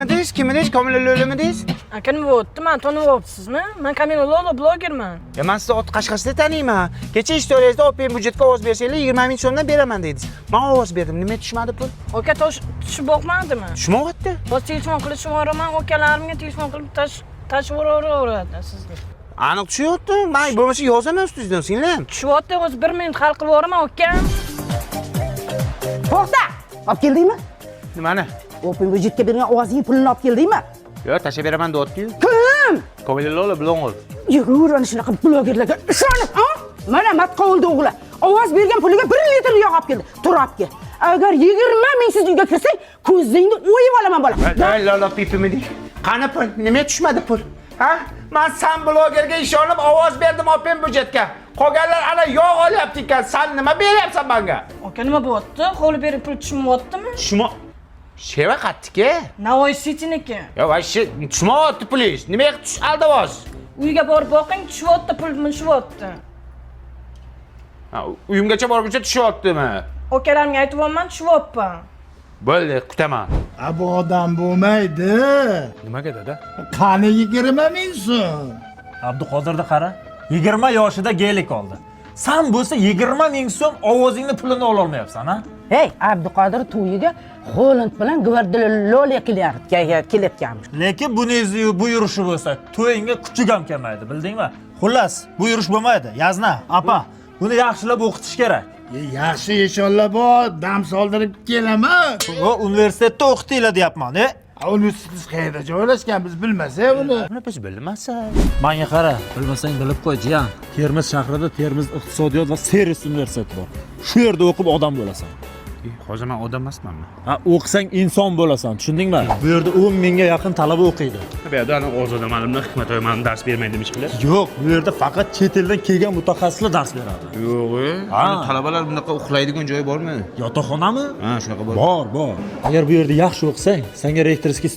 Kimidesiz, kimidesiz, Kamila Lo'lamidesiz? Aka nima bo'pti? Men taniyapsizmi? Men Kamila Lo'la blogerman. Ya men sizni ot qashqasida taniyman. Kecha istoriyangizda Open budjetga ovoz bersanglar 20 ming so'mdan beraman dedingiz. Men ovoz berdim. Nima tushmadi pul? Aka tushib boqmadimi? Tushmayapti. Hozir telefon qilishim boraman, akalarimga telefon qilib tashib yuboraveradi sizga. Aniq tushyapti. Men bo'lmasa yozaman ustingizdan, singlim. Tushyapti, hozir 1 minut hal qilib yuboraman, aka. To'xta! Olib keldingmi? Nimani? Open budjetga bergan ovozing pulini olib keldingmi? Yo, tashlab beraman deyapti-yu. Kim? Kamila Lo'la blogger. Yurur ana shunaqa blogerlarga ishonib, ha? Mana matqovul o'g'li. Ovoz bergan puliga 1 litr yog' olib keldi. Tur olib kel. Agar 20 ming siz uyga kirsang, ko'zingni o'yib olaman bola. Hey, Lola pipimi deydi. Qani pul? Nima tushmadi pul? Ha? Men san blogerga ishonib ovoz berdim Open budjetga. Qolganlar ana yog' olyapti ekan. Sen nima beryapsan menga? Aka nima bo'pti? Qo'li berib pul tushmayaptimi? Tushma. Sheva qatdiki? Navoiy City'niki. Ya vashshi tushmayapti pulingiz. Nimaga tush aldavoz? Uyga borib boqing, tushyapti, pul tushyapti. Ha, uyimgacha borguncha tushyaptimi? Akalarimga aytyapman, tushyapman. Bo'ldi, kutaman. Bu odam bo'lmaydi. Nimaga dada? Qani 20 ming so'm. Abduqodirni qara. 20 yoshida gelik oldi. Sen bo'lsa 20 ming so'm ovozingni pulini ola olmayapsan, ha? Hey, Abduqodir to'yiga Xo'land bilan Gvardiola kelayotganmiz. Lekin buningizni bu yurishi bo'lsa, to'yingga kuchuk ham kelmaydi, bildingmi? Xullas, bu yurish bo'lmaydi. Yazna, apa, buni yaxshilab o'qitish kerak. Yaxshi inshaalloh bor, dam soldirib kelaman. O universitetda o'qitinglar deyapman, Universitet qayerda joylashgan biz bilmasak uni. Buni biz bilmasak. Menga qara, bilmasang bilib qo'y, jiyan. Termiz shahrida Termiz iqtisodiyot va servis universiteti bor. Shu yerda o'qib odam bo'lasan. Hozir men odam emasmanmi? Ha, o'qisang inson bo'lasan, tushundingmi? Bu yerda 10 mingga yaqin talaba o'qiydi. Bu yerda ana Ozoda malimlar Hikmatoy malim dars bermaydi demishlar. Yo'q, bu yerda faqat chet eldan kelgan mutaxassislar dars beradi. Yo'q, talabalar bunaqa uxlaydigan joyi bormi? Yotoqxonami? Ha, shunaqa bor. Bor. Agar bu yerda yaxshi o'qisang, senga rektorskiy